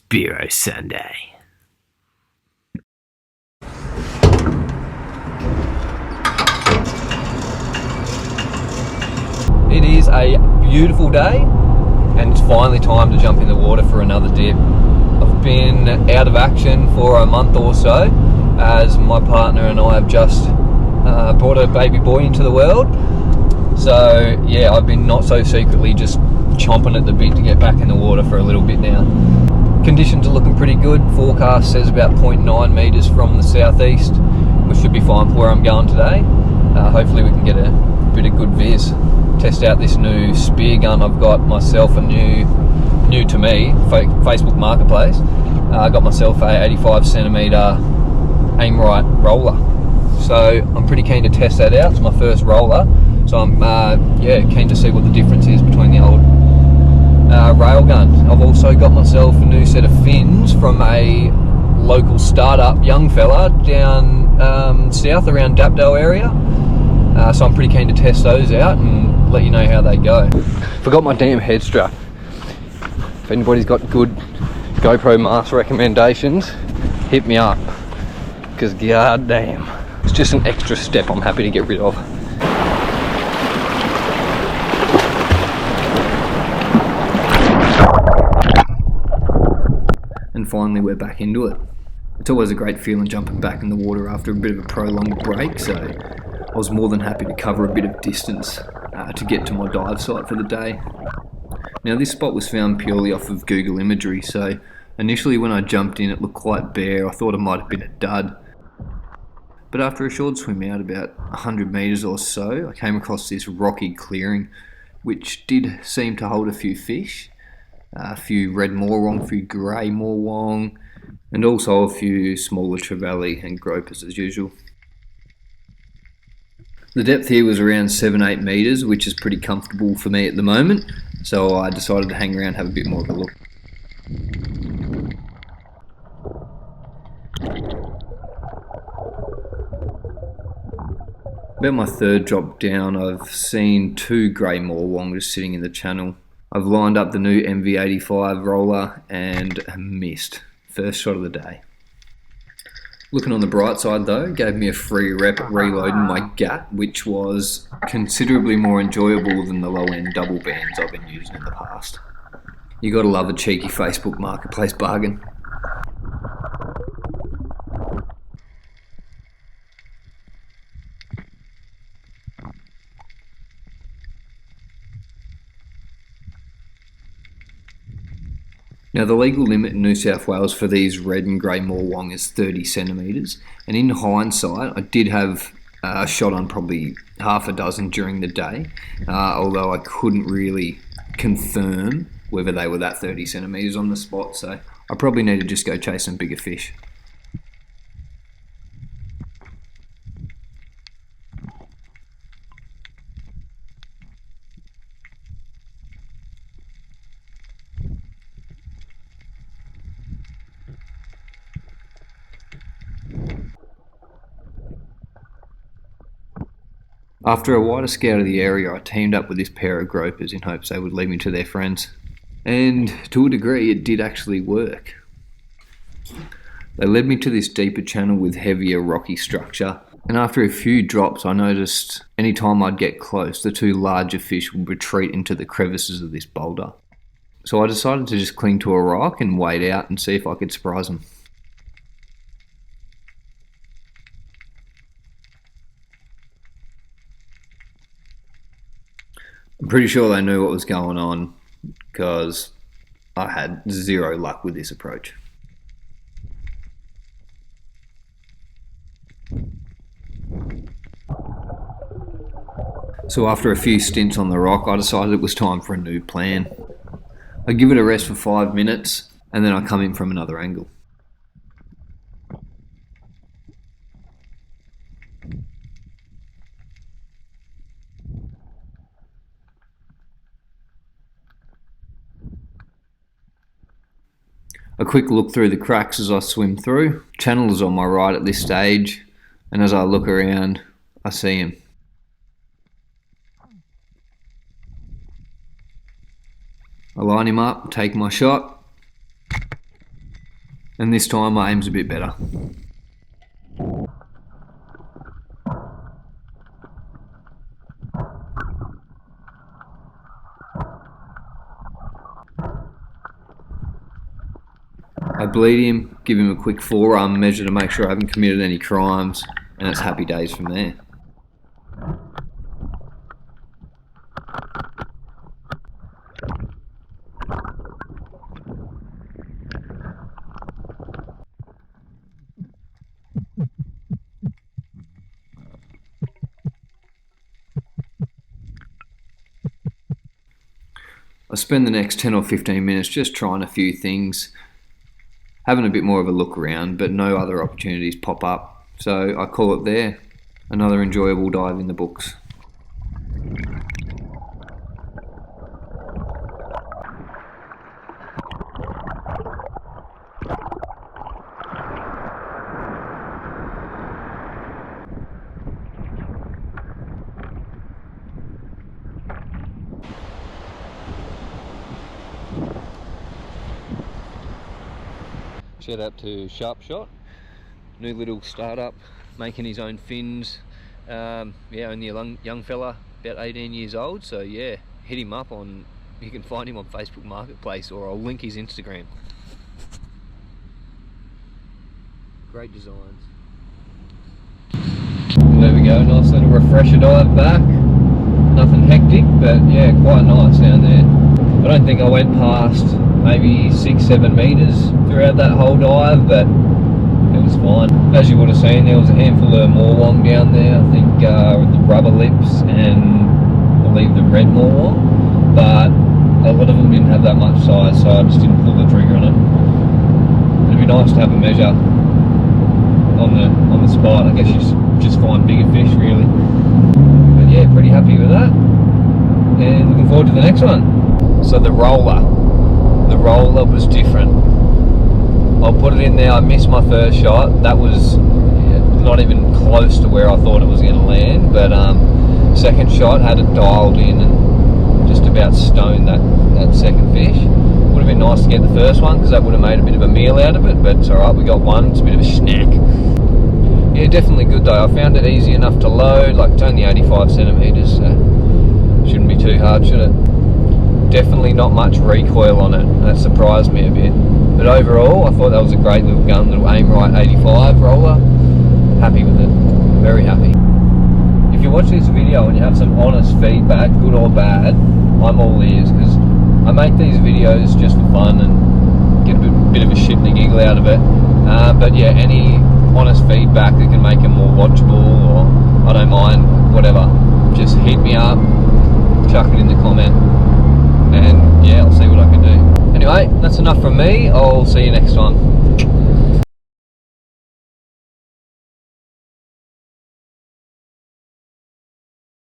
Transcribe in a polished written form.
SPEARO Sunday. It is a beautiful day and it's finally time to jump in the water for another dip. I've been out of action for a month or so as my partner and I have just brought a baby boy into the world. So yeah, I've been not so secretly just chomping at the bit to get back in the water for a little bit now. Conditions are looking pretty good. Forecast says about 0.9 metres from the southeast, which should be fine for where I'm going today. Hopefully we can get a bit of good viz. Test out this new spear gun I've got myself, a new to me Facebook marketplace. I got myself a 85 centimetre aim right roller, so I'm pretty keen to test that out. It's my first roller, so I'm keen to see what the difference is between the old railgun. I've also got myself a new set of fins from a local startup young fella down south around Dapdale area. So I'm pretty keen to test those out and let you know how they go. Forgot my damn head strap. If anybody's got good GoPro mask recommendations, hit me up, because god damn, it's just an extra step I'm happy to get rid of. And finally we're back into it. It's always a great feeling jumping back in the water after a bit of a prolonged break, so I was more than happy to cover a bit of distance to get to my dive site for the day. Now this spot was found purely off of Google Imagery, so initially when I jumped in it looked quite bare. I thought it might have been a dud. But after a short swim out about 100 metres or so, I came across this rocky clearing which did seem to hold a few fish. A few red morwong, a few grey morwong, and also a few smaller trevally and gropers as usual. The depth here was around 7-8 metres, which is pretty comfortable for me at the moment, so I decided to hang around and have a bit more of a look. About my third drop down, I've seen 2 grey morwong just sitting in the channel. I've lined up the new MV85 roller and missed. First shot of the day. Looking on the bright side though, gave me a free rep at reloading my GAT, which was considerably more enjoyable than the low end double bands I've been using in the past. You gotta love a cheeky Facebook marketplace bargain. Now the legal limit in New South Wales for these red and grey morwong is 30 centimetres, and in hindsight I did have a shot on probably half a dozen during the day, although I couldn't really confirm whether they were that 30 centimetres on the spot, so I probably need to just go chase some bigger fish. After a wider scout of the area, I teamed up with this pair of gropers in hopes they would lead me to their friends. And to a degree, it did actually work. They led me to this deeper channel with heavier rocky structure, and after a few drops I noticed any time I'd get close, the 2 larger fish would retreat into the crevices of this boulder. So I decided to just cling to a rock and wait out and see if I could surprise them. I'm pretty sure they knew what was going on, because I had zero luck with this approach. So after a few stints on the rock, I decided it was time for a new plan. I give it a rest for 5 minutes, and then I come in from another angle. A quick look through the cracks as I swim through. Channel is on my right at this stage, and as I look around, I see him. I line him up, take my shot, And this time my aim's a bit better. I bleed him, give him a quick forearm measure to make sure I haven't committed any crimes, and it's happy days from there. I spend the next 10 or 15 minutes just trying a few things, having a bit more of a look around, but no other opportunities pop up. So I call it there. Another enjoyable dive in the books. Shout out to Sharp Shot, new little startup, making his own fins. Yeah, only a young fella, about 18 years old. So yeah, hit him up on. You can find him on Facebook Marketplace, or I'll link his Instagram. Great designs. There we go, nice little refresher dive back. Nothing hectic, but yeah, quite nice down there. I don't think I went past maybe 6-7 metres throughout that whole dive, but it was fine. As you would have seen, there was a handful of morlong down there. I think with the rubber lips and I believe the red morlong, but a lot of them didn't have that much size, so I just didn't pull the trigger on it. It'd be nice to have a measure on the spot. I guess you just find bigger fish really. But yeah, pretty happy with that, and looking forward to the next one. So the roller was different. I'll put it in there. I missed my first shot. That was not even close to where I thought it was going to land, but second shot had it dialed in and just about stoned that second fish. Would have been nice to get the first one because that would have made a bit of a meal out of it, but it's alright, we got one. It's a bit of a snack. Yeah, definitely good though. I found it easy enough to load, like it's only 85 centimetres, so shouldn't be too hard, should it? Definitely not much recoil on it. That surprised me a bit. But overall, I thought that was a great little gun, little aim right 85 roller. Happy with it. Very happy. If you watch this video and you have some honest feedback, good or bad, I'm all ears, because I make these videos just for fun and get a bit of a shit and a giggle out of it. But yeah, any honest feedback that can make it more watchable, or I don't mind, whatever, just hit me up, chuck it in the comment, and yeah, I'll see what I can do. Anyway, that's enough from me. I'll see you next time.